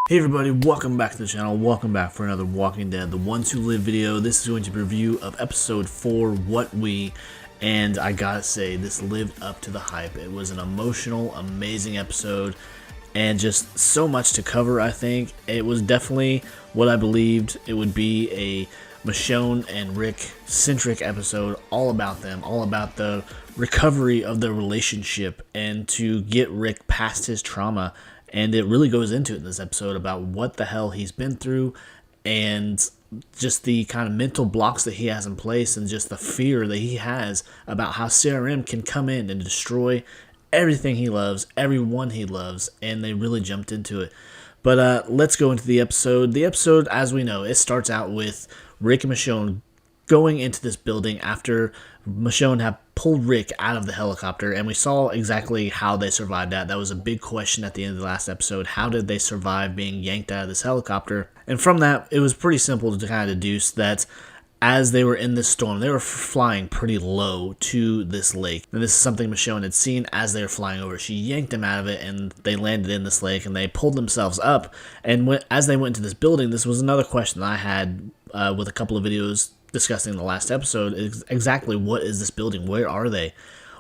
Hey everybody, welcome back to the channel, welcome back for another Walking Dead, The Ones Who Live video. This is going to be a review of episode 4, What We, and I gotta say, this lived up to the hype. It was an emotional, amazing episode, and just so much to cover, I think. It was definitely what I believed it would be, a Michonne and Rick-centric episode, all about them, all about the recovery of their relationship, and to get Rick past his trauma. And it really goes into it in this episode about what the hell he's been through and just the kind of mental blocks that he has in place and just the fear that he has about how CRM can come in and destroy everything he loves, everyone he loves, and they really jumped into it. But let's go into the episode. The episode, as we know, it starts out with Rick and Michonne going into this building after Michonne had pulled Rick out of the helicopter, and we saw exactly how they survived that. That was a big question at the end of the last episode. How did they survive being yanked out of this helicopter? And from that, it was pretty simple to kind of deduce that as they were in this storm, they were flying pretty low to this lake. And this is something Michonne had seen as they were flying over. She yanked them out of it, and they landed in this lake, and they pulled themselves up. And as they went into this building, this was another question that I had with a couple of videos discussing the last episode, is exactly what is this building? Where are they?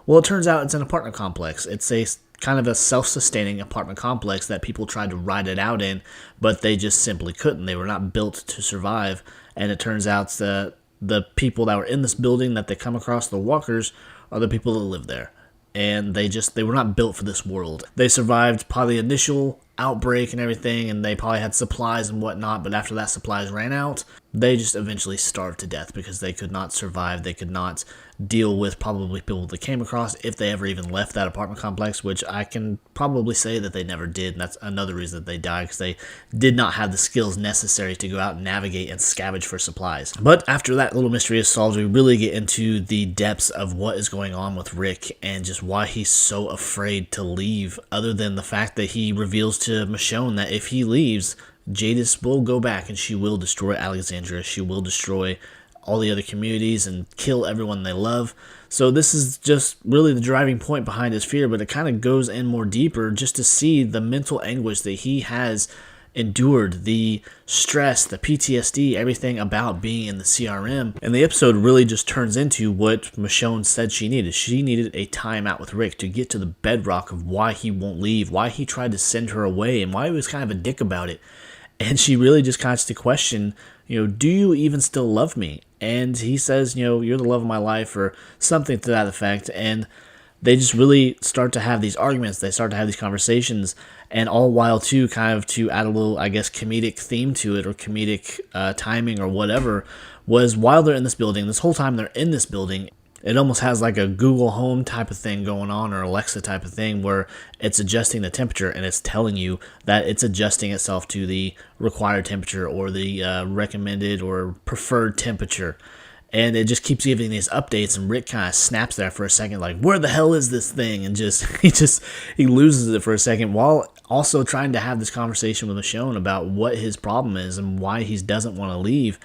Well, it turns out it's an apartment complex. It's a kind of a self-sustaining apartment complex that people tried to ride it out in, but they just simply couldn't. They were not built to survive. And it turns out that the people that were in this building that they come across, the walkers, are the people that live there. And they were not built for this world. They survived probably the initial outbreak and everything, and they probably had supplies and whatnot, but after that supplies ran out, they just eventually starved to death because they could not survive. They could not deal with probably people they came across if they ever even left that apartment complex, which I can probably say that they never did, and that's another reason that they died, because they did not have the skills necessary to go out and navigate and scavenge for supplies. But after that little mystery is solved, we really get into the depths of what is going on with Rick and just why he's so afraid to leave, other than the fact that he reveals to Michonne that if he leaves, Jadis will go back and she will destroy Alexandria. She will destroy all the other communities and kill everyone they love. So this is just really the driving point behind his fear, but it kind of goes in more deeper just to see the mental anguish that he has endured, the stress, the PTSD, everything about being in the CRM. And the episode really just turns into what Michonne said she needed. She needed a time out with Rick to get to the bedrock of why he won't leave, why he tried to send her away, and why he was kind of a dick about it. And she really just kind of question, do you even still love me? And he says, you're the love of my life, or something to that effect. And they just really start to have these arguments. They start to have these conversations, and all while too, kind of to add a little, I guess, comedic theme to it, or comedic timing or whatever, was while they're in this building, this whole time they're in this building, it almost has like a Google Home type of thing going on, or Alexa type of thing, where it's adjusting the temperature and it's telling you that it's adjusting itself to the required temperature or the recommended or preferred temperature. And it just keeps giving these updates, and Rick kind of snaps there for a second, like, where the hell is this thing? And he loses it for a second, while also trying to have this conversation with Michonne about what his problem is and why he doesn't want to leave.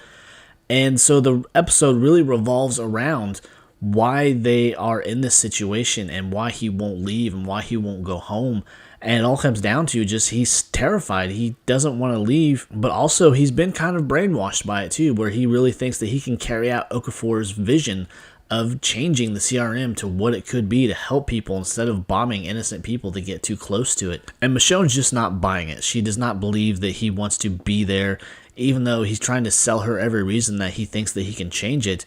And so the episode really revolves around why they are in this situation and why he won't leave and why he won't go home. And it all comes down to just he's terrified. He doesn't want to leave, but also he's been kind of brainwashed by it too, where he really thinks that he can carry out Okafor's vision of changing the CRM to what it could be to help people instead of bombing innocent people to get too close to it. And Michonne's just not buying it. She does not believe that he wants to be there, even though he's trying to sell her every reason that he thinks that he can change it.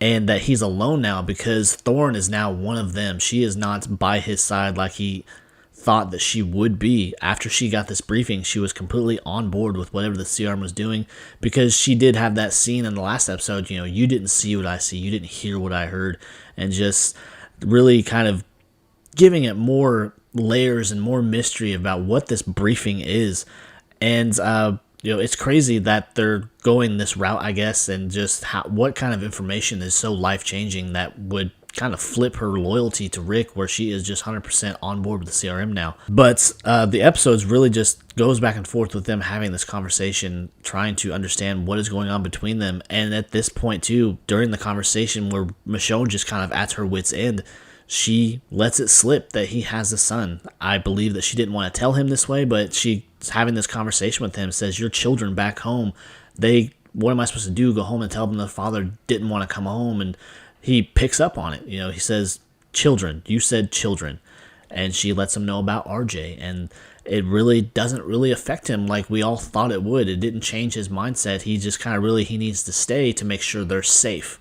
And that he's alone now because Thorne is now one of them. She is not by his side like he thought that she would be. After she got this briefing, she was completely on board with whatever the CRM was doing, because she did have that scene in the last episode, you didn't see what I see, you didn't hear what I heard, and just really kind of giving it more layers and more mystery about what this briefing is. And it's crazy that they're going this route, I guess, and just what kind of information is so life-changing that would kind of flip her loyalty to Rick, where she is just 100% on board with the CRM now. But the episodes really just goes back and forth with them having this conversation, trying to understand what is going on between them. And at this point, too, during the conversation where Michonne just kind of at her wit's end, she lets it slip that he has a son. I believe that she didn't want to tell him this way, but she's having this conversation with him, says, your children back home, what am I supposed to do? Go home and tell them the father didn't want to come home? And he picks up on it. He says, children, you said children. And she lets him know about RJ, and it really doesn't really affect him like we all thought it would. It didn't change his mindset. He just kind of he needs to stay to make sure they're safe.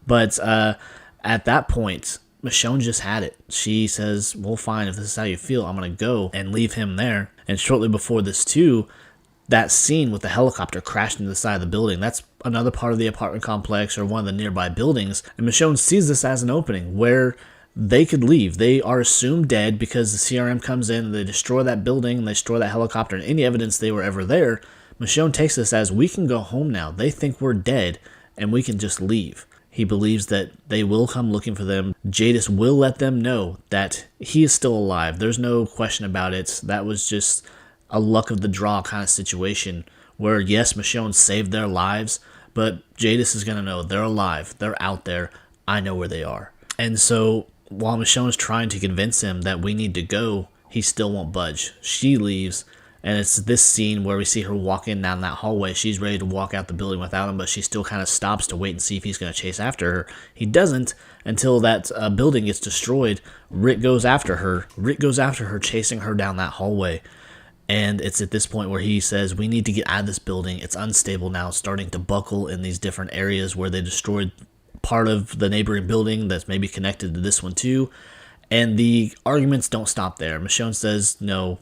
But at that point, Michonne just had it. She says, well, fine, if this is how you feel, I'm going to go and leave him there. And shortly before this, too, that scene with the helicopter crashed into the side of the building, that's another part of the apartment complex or one of the nearby buildings. And Michonne sees this as an opening where they could leave. They are assumed dead because the CRM comes in and they destroy that building and they destroy that helicopter and any evidence they were ever there. Michonne takes this as, we can go home now. They think we're dead and we can just leave. He believes that they will come looking for them. Jadis will let them know that he is still alive. There's no question about it. That was just a luck of the draw kind of situation where, yes, Michonne saved their lives, but Jadis is going to know they're alive. They're out there. I know where they are. And so while Michonne is trying to convince him that we need to go, he still won't budge. She leaves. And it's this scene where we see her walking down that hallway. She's ready to walk out the building without him, but she still kind of stops to wait and see if he's going to chase after her. He doesn't until that building gets destroyed. Rick goes after her. Chasing her down that hallway. And it's at this point where he says, we need to get out of this building. It's unstable now, starting to buckle in these different areas where they destroyed part of the neighboring building that's maybe connected to this one too. And the arguments don't stop there. Michonne says, no,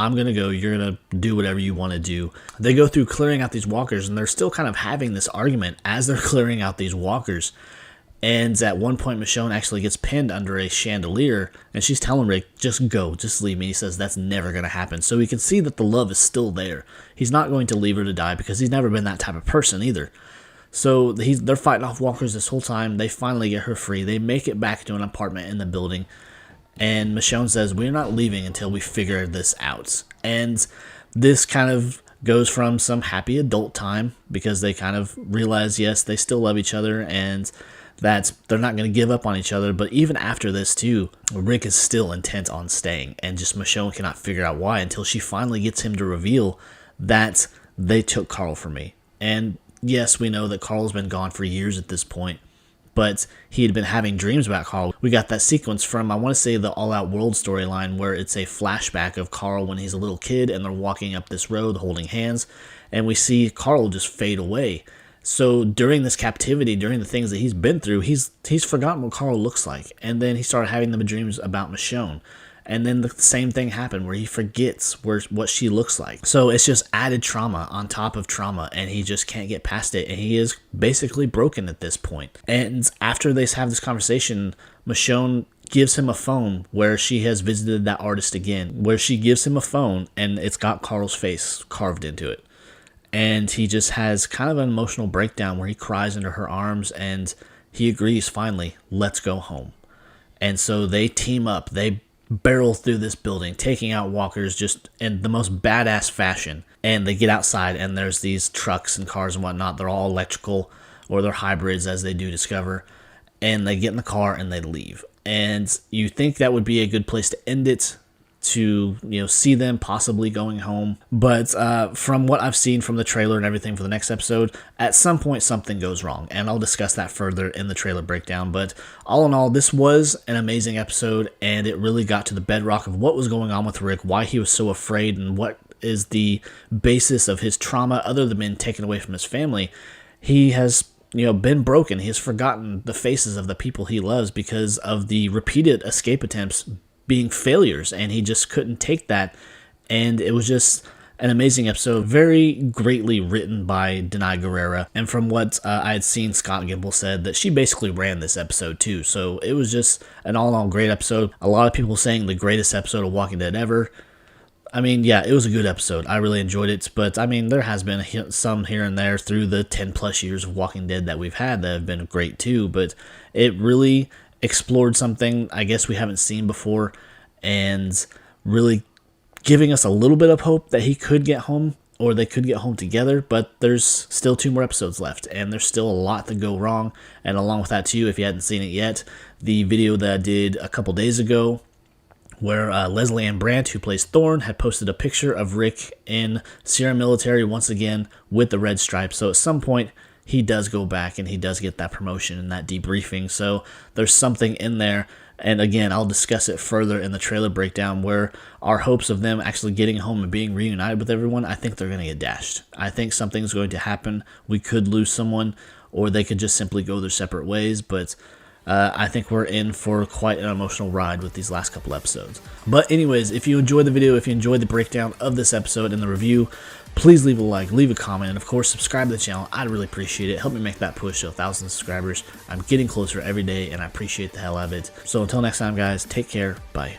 I'm going to go, you're going to do whatever you want to do. They go through clearing out these walkers, and they're still kind of having this argument as they're clearing out these walkers. And at one point, Michonne actually gets pinned under a chandelier, and she's telling Rick, just go, just leave me. He says, that's never going to happen. So we can see that the love is still there. He's not going to leave her to die because he's never been that type of person either. So they're fighting off walkers this whole time. They finally get her free. They make it back to an apartment in the building. And Michonne says, we're not leaving until we figure this out. And this kind of goes from some happy adult time because they kind of realize, yes, they still love each other and that they're not going to give up on each other. But even after this, too, Rick is still intent on staying. And just Michonne cannot figure out why until she finally gets him to reveal that they took Carl from me. And yes, we know that Carl's been gone for years at this point. But he had been having dreams about Carl. We got that sequence from, I want to say, the All Out World storyline where it's a flashback of Carl when he's a little kid and they're walking up this road holding hands. And we see Carl just fade away. So during this captivity, during the things that he's been through, he's forgotten what Carl looks like. And then he started having the dreams about Michonne. And then the same thing happened where he forgets what she looks like. So it's just added trauma on top of trauma, and he just can't get past it. And he is basically broken at this point. And after they have this conversation, Michonne gives him a phone where she has visited that artist again, where she gives him a phone and it's got Carl's face carved into it. And he just has kind of an emotional breakdown where he cries into her arms and he agrees finally, let's go home. And so they team up. They barrel through this building, taking out walkers just in the most badass fashion. And they get outside and there's these trucks and cars and whatnot. They're all electrical or they're hybrids, as they do discover. And they get in the car and they leave. And you think that would be a good place to end it, to see them possibly going home. But from what I've seen from the trailer and everything for the next episode, at some point something goes wrong, and I'll discuss that further in the trailer breakdown. But all in all, this was an amazing episode, and it really got to the bedrock of what was going on with Rick, why he was so afraid, and what is the basis of his trauma other than being taken away from his family. He has been broken. He has forgotten the faces of the people he loves because of the repeated escape attempts being failures, and he just couldn't take that. And it was just an amazing episode, very greatly written by Danai Gurira. And from what I had seen, Scott Gimple said that she basically ran this episode too. So it was just an all-in-all great episode. A lot of people saying the greatest episode of Walking Dead ever. I mean, yeah, it was a good episode. I really enjoyed it. But I mean, there has been some here and there through the 10 plus years of Walking Dead that we've had that have been great too. But it really explored something I guess we haven't seen before, and really giving us a little bit of hope that he could get home. or they could get home together, but there's still 2 more episodes left, and there's still a lot to go wrong. And along with that too, if you hadn't seen it yet, the video that I did a couple days ago where Leslie Ann Brandt, who plays Thorne, had posted a picture of Rick in Sierra Military once again with the red stripe. So at some point, he does go back and he does get that promotion and that debriefing. So there's something in there. And again, I'll discuss it further in the trailer breakdown, where our hopes of them actually getting home and being reunited with everyone, I think they're going to get dashed. I think something's going to happen. We could lose someone, or they could just simply go their separate ways. But I think we're in for quite an emotional ride with these last couple episodes. But anyways, if you enjoyed the video, if you enjoyed the breakdown of this episode and the review, please leave a like, leave a comment, and of course subscribe to the channel. I'd really appreciate it. Help me make that push to 1,000 subscribers. I'm getting closer every day, and I appreciate the hell out of it. So until next time, guys, take care. Bye.